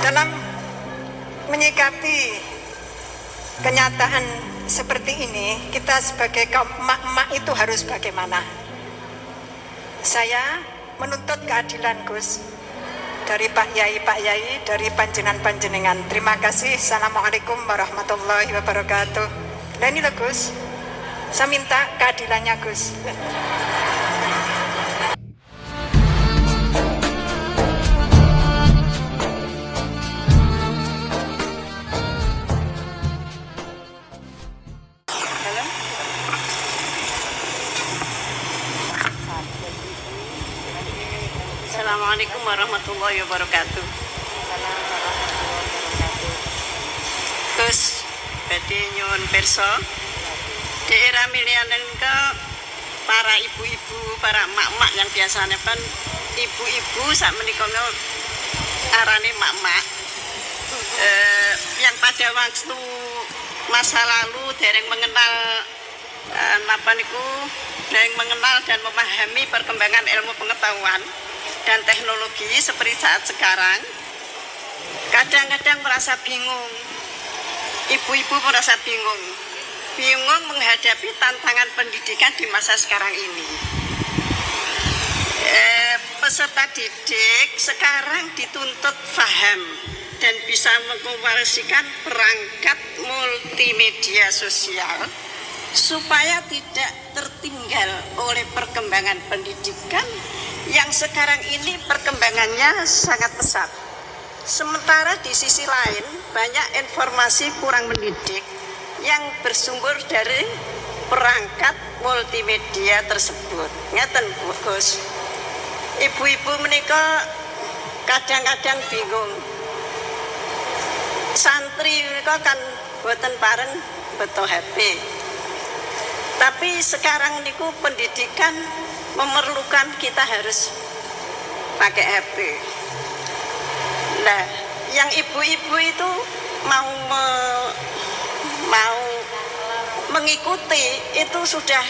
Dalam menyikapi kenyataan seperti ini, kita sebagai kaum emak-emak itu harus bagaimana? Saya menuntut keadilan, Gus, dari Pak Yai, dari panjenengan. Terima kasih. Assalamualaikum warahmatullahi wabarakatuh. Nah ini loh Gus, saya minta keadilannya Gus. Assalamualaikum warahmatullahi wabarakatuh. Gus, badhe nyuwun pirsa, daerah milianen ke para ibu-ibu, para emak-emak yang biasanya kan ibu-ibu sak menika arane emak-emak, yang pada waktu masa lalu dereng mengenal dereng mengenal dan memahami perkembangan ilmu pengetahuan dan teknologi seperti saat sekarang, kadang-kadang merasa bingung. Ibu-ibu merasa bingung menghadapi tantangan pendidikan di masa sekarang ini. Peserta didik sekarang dituntut paham dan bisa mengoperasikan perangkat multimedia sosial supaya tidak tertinggal oleh perkembangan pendidikan yang sekarang ini perkembangannya sangat pesat. Sementara di sisi lain banyak informasi kurang mendidik yang bersumber dari perangkat multimedia tersebut. Ngeten Gus, ibu-ibu menika kadang-kadang bingung. Santri menika kan boten pareng beto HP. Tapi sekarang niku pendidikan memerlukan kita harus pakai HP. Nah, yang ibu-ibu itu mau mengikuti itu sudah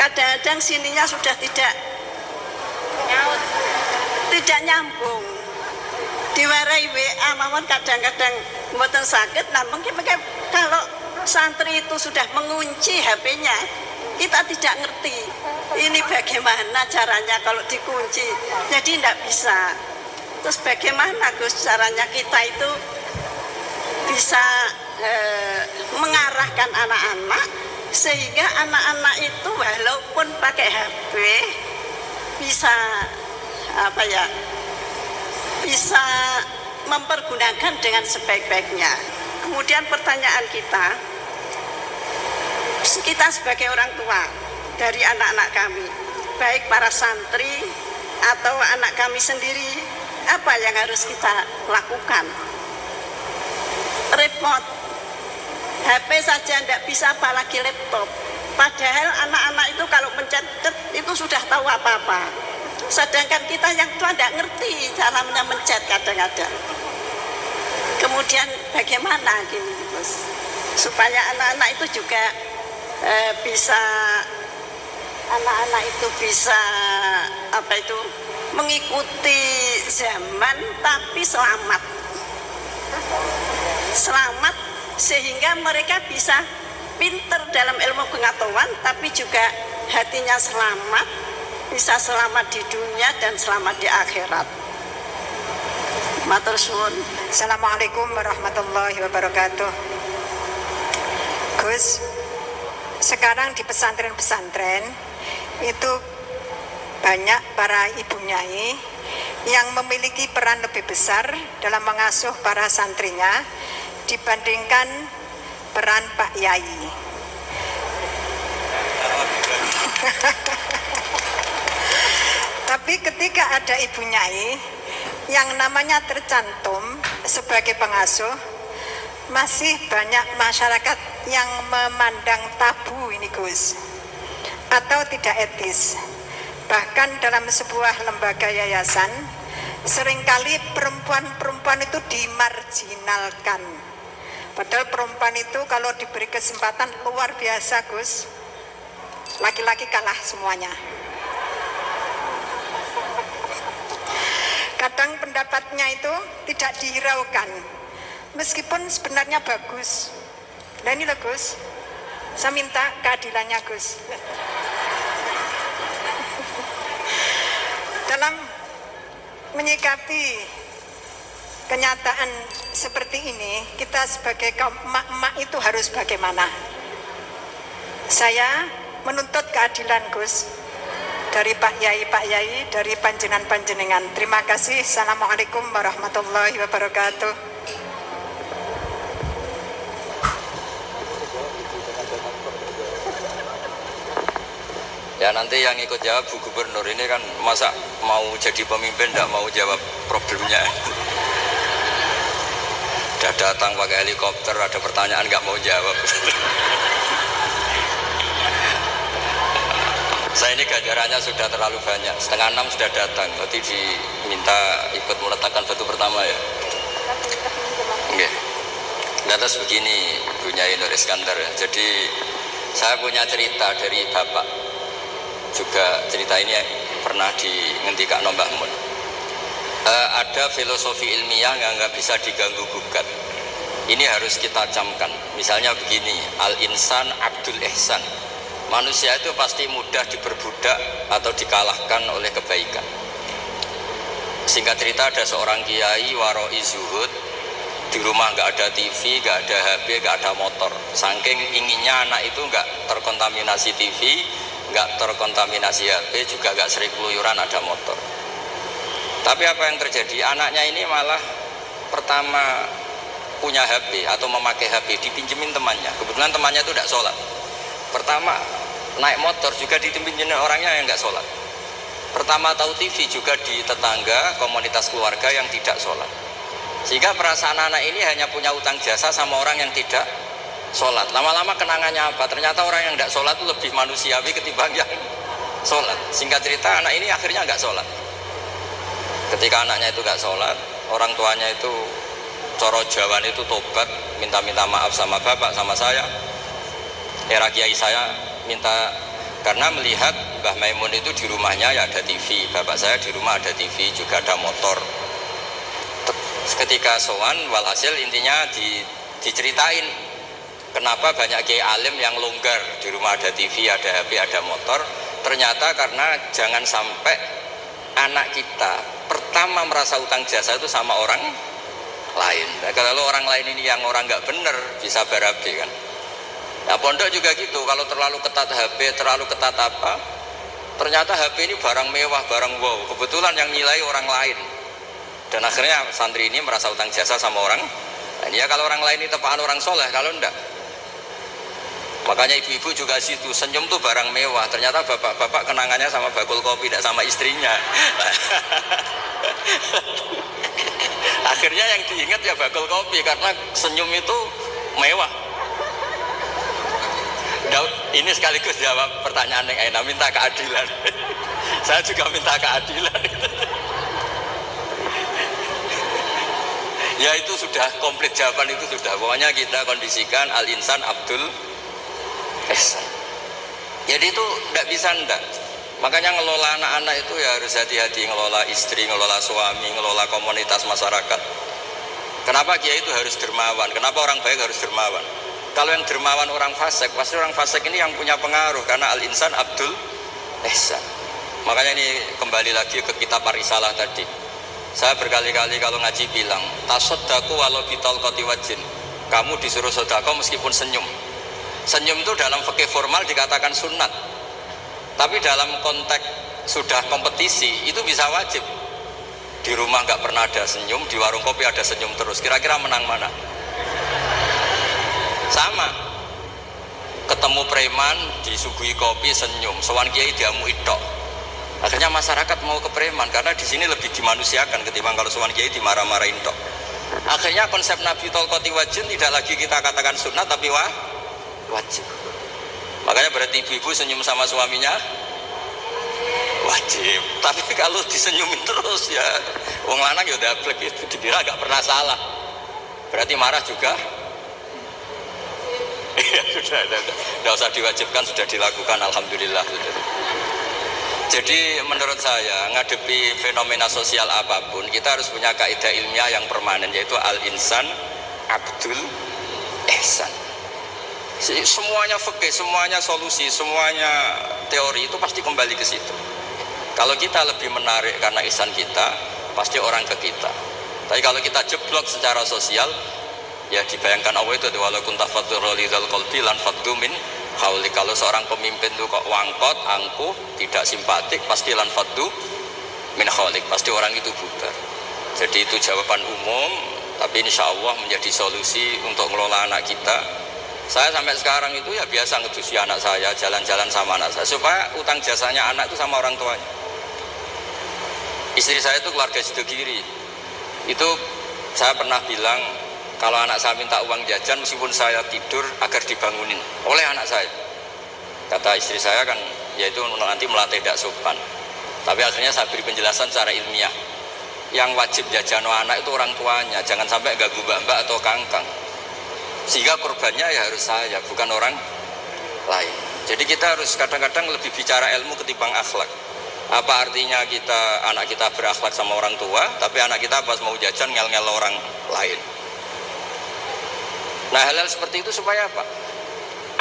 kadang-kadang sininya sudah tidak nyambung. Diwarai WA mawon kadang-kadang mboten saged, namun kalau santri itu sudah mengunci HP-nya, kita tidak ngerti ini bagaimana caranya kalau dikunci, jadi tidak bisa. Terus bagaimana Gus caranya kita itu bisa mengarahkan anak-anak sehingga anak-anak itu walaupun pakai HP bisa bisa mempergunakan dengan sebaik-baiknya. Kemudian pertanyaan kita sebagai orang tua dari anak-anak kami, baik para santri atau anak kami sendiri, apa yang harus kita lakukan? Repot, HP saja tidak bisa, apalagi laptop. Padahal anak-anak itu kalau mencet itu sudah tahu apa-apa. Sedangkan kita yang tua tidak ngerti cara mencet kadang-kadang. Kemudian bagaimana gini Gus, supaya anak-anak itu juga anak-anak itu bisa mengikuti zaman tapi selamat sehingga mereka bisa pinter dalam ilmu pengetahuan tapi juga hatinya selamat, bisa selamat di dunia dan selamat di akhirat. Matur suwun. Assalamualaikum warahmatullahi wabarakatuh. Gus, sekarang di pesantren-pesantren itu banyak para ibu nyai yang memiliki peran lebih besar dalam mengasuh para santrinya dibandingkan peran Pak Yai. Tapi ketika ada ibu nyai yang namanya tercantum sebagai pengasuh, masih banyak masyarakat yang memandang tabu ini Gus, atau tidak etis. Bahkan dalam sebuah lembaga yayasan, seringkali perempuan-perempuan itu dimarginalkan. Padahal perempuan itu kalau diberi kesempatan luar biasa Gus, laki-laki kalah semuanya. kadang pendapatnya itu tidak dihiraukan, meskipun sebenarnya bagus. Nah ini loh Gus, saya minta keadilannya Gus. Dalam menyikapi kenyataan seperti ini, kita sebagai kaum emak-emak itu harus bagaimana? Saya menuntut keadilan Gus, dari Pak Yai, dari panjenengan. Terima kasih. Assalamualaikum warahmatullahi wabarakatuh. Ya nanti yang ikut jawab Bu Gubernur ini kan masa mau jadi pemimpin tidak mau jawab problemnya. Udah datang pakai helikopter, ada pertanyaan nggak mau jawab. Saya ini ganjarannya sudah terlalu banyak, 5:30 sudah datang, berarti diminta ikut meletakkan batu pertama ya. Oke. Lantas begini Bu Nyai Nur Iskandar ya. Jadi saya punya cerita dari Bapak, juga cerita ini pernah dihentikan Mbah Mun. Ada filosofi ilmiah yang nggak bisa diganggu gugat. Ini harus kita camkan. Misalnya begini, al-insan abdul ihsan. Manusia itu pasti mudah diperbudak atau dikalahkan oleh kebaikan. Singkat cerita, ada seorang kiai waroi zuhud, di rumah nggak ada TV, nggak ada HP, nggak ada motor. Saking inginnya anak itu nggak terkontaminasi TV, nggak terkontaminasi HP, juga nggak sering keluyuran ada motor. Tapi apa yang terjadi? Anaknya ini malah pertama punya HP atau memakai HP dipinjemin temannya. Kebetulan temannya itu tidak sholat. Pertama naik motor juga dipinjemin orangnya yang nggak sholat. Pertama tahu TV juga di tetangga, komunitas keluarga yang tidak sholat. Sehingga perasaan anak ini hanya punya utang jasa sama orang yang tidak sholat. Lama-lama kenangannya apa? Ternyata orang yang tidak sholat itu lebih manusiawi ketimbang yang sholat. Singkat cerita anak ini akhirnya nggak sholat. Ketika anaknya itu nggak sholat, orang tuanya itu coro Jawan itu tobat, minta maaf sama bapak, sama saya. Era kiai saya minta, karena melihat Mbah Maimun itu di rumahnya ya ada TV, bapak saya di rumah ada TV, juga ada motor. Ketika sowan, walhasil intinya diceritain kenapa banyak kiai alim yang longgar, di rumah ada TV, ada HP, ada motor. Ternyata karena jangan sampai anak kita pertama merasa utang jasa itu sama orang lain. Nah, kalau orang lain ini yang orang nggak bener bisa berabe kan. Nah pondok juga gitu, kalau terlalu ketat HP, terlalu ketat apa, ternyata HP ini barang mewah, barang wow, kebetulan yang nilai orang lain. Dan akhirnya santri ini merasa utang jasa sama orang. Nah, ya kalau orang lain ini tepaan orang soleh, kalau enggak. Makanya ibu-ibu juga situ, senyum tuh barang mewah. Ternyata bapak-bapak kenangannya sama bakul kopi, tidak sama istrinya. Akhirnya yang diingat ya bakul kopi, karena senyum itu mewah. Ini sekaligus jawab pertanyaan yang enak, minta keadilan. Saya juga minta keadilan. Ya itu sudah komplit, jawaban itu sudah. Pokoknya kita kondisikan al-insan abdul ihsan. Jadi itu tidak bisa ndak. Makanya ngelola anak-anak itu ya harus hati-hati, ngelola istri, ngelola suami, ngelola komunitas masyarakat. Kenapa kiai itu harus dermawan? Kenapa orang baik harus dermawan? Kalau yang dermawan orang fasik, pasti orang fasik ini yang punya pengaruh, karena al-insan abdul ihsan. Makanya ini kembali lagi ke kitab Ar-Risalah tadi. Saya berkali-kali kalau ngaji bilang, tasaddaku walau bitalqati wajhin. Kamu disuruh sedekah meskipun senyum. Senyum itu dalam fikih formal dikatakan sunat. Tapi dalam konteks sudah kompetisi itu bisa wajib. Di rumah nggak pernah ada senyum, di warung kopi ada senyum terus. Kira-kira menang mana? Sama. Ketemu preman disuguhi kopi senyum, sowan kiai diamu itok. Akhirnya masyarakat mau ke preman karena di sini lebih dimanusiakan ketimbang kalau sowan kiai dimarah-marahin tok. Akhirnya konsep Nabi Tolkoti Wajin tidak lagi kita katakan sunnah tapi wajib. Makanya berarti ibu-ibu senyum sama suaminya wajib. Tapi kalau disenyumin terus ya wong lanang ya udah blek itu dikira gak pernah salah. Berarti marah juga. Iya sudah usah diwajibkan, sudah dilakukan, alhamdulillah. Jadi menurut saya ngadepi fenomena sosial apapun kita harus punya kaidah ilmiah yang permanen, yaitu al-insan abdul ihsan. Semuanya fikih, semuanya solusi, semuanya teori itu pasti kembali ke situ. Kalau kita lebih menarik karena ihsan kita, pasti orang ke kita. Tapi kalau kita jeblok secara sosial, ya dibayangkan Allah itu walau kunta faturulidal qalbi lan faddu min hauli. Kalau seorang pemimpin itu kok wangkot, angkuh, tidak simpatik, pasti lan faddu min haulik, pasti orang itu bubar. Jadi itu jawaban umum, tapi insya Allah menjadi solusi untuk mengelola anak kita. Saya sampai sekarang itu ya biasa ngedusi anak saya, jalan-jalan sama anak saya, supaya utang jasanya anak itu sama orang tuanya. Istri saya itu keluarga Sidogiri. Itu saya pernah bilang, kalau anak saya minta uang jajan meskipun saya tidur agar dibangunin oleh anak saya. Kata istri saya kan, yaitu nanti melatih tidak sopan. Tapi akhirnya saya beri penjelasan secara ilmiah. Yang wajib jajan anak itu orang tuanya, jangan sampai ganggu mbak-mbak atau kangkang. Sehingga korbannya ya harus saya, bukan orang lain. Jadi kita harus kadang-kadang lebih bicara ilmu ketimbang akhlak. Apa artinya anak kita berakhlak sama orang tua, tapi anak kita pas mau jajan ngel-ngel orang lain. Nah hal-hal seperti itu supaya apa?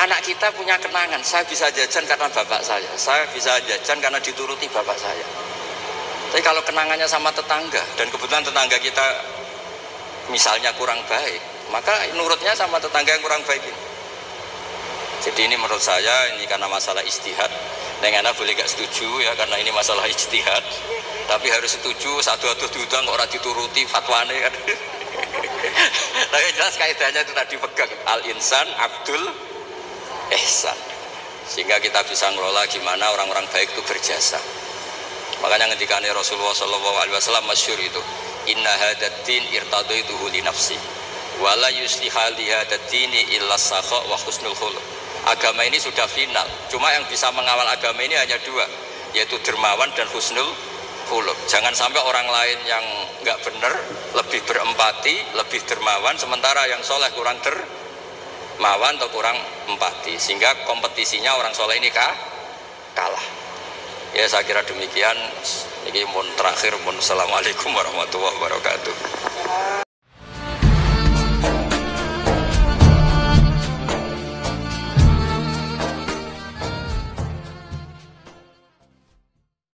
Anak kita punya kenangan, saya bisa jajan karena bapak saya bisa jajan karena dituruti bapak saya. Tapi kalau kenangannya sama tetangga, dan kebetulan tetangga kita misalnya kurang baik, maka nurutnya sama tetangga yang kurang baik ini. Jadi ini menurut saya, ini karena masalah ijtihad. Neng anak boleh gak setuju ya, karena ini masalah ijtihad. Tapi harus setuju, satu-satu diundang kok ora dituruti fatwane kan. Tapi jelas kaidahnya itu tadi pegang al-insan abdul ihsan, sehingga kita bisa ngelola gimana orang-orang baik itu berjasa. Makanya ketika Rasulullah SAW masyhur itu, inna hadatin irtadaituhu li nafsi wala yusliha li hadatini illa sakha wa husnul khuluq. Agama ini sudah final, cuma yang bisa mengawal agama ini hanya dua, yaitu dermawan dan husnul khuluq. Jangan sampai orang lain yang nggak benar lebih berempati, lebih dermawan, sementara yang soleh kurang dermawan atau kurang empati, sehingga kompetisinya orang soleh ini kalah. Ya saya kira demikian. Ini mohon terakhir, mohon assalamualaikum warahmatullahi wabarakatuh.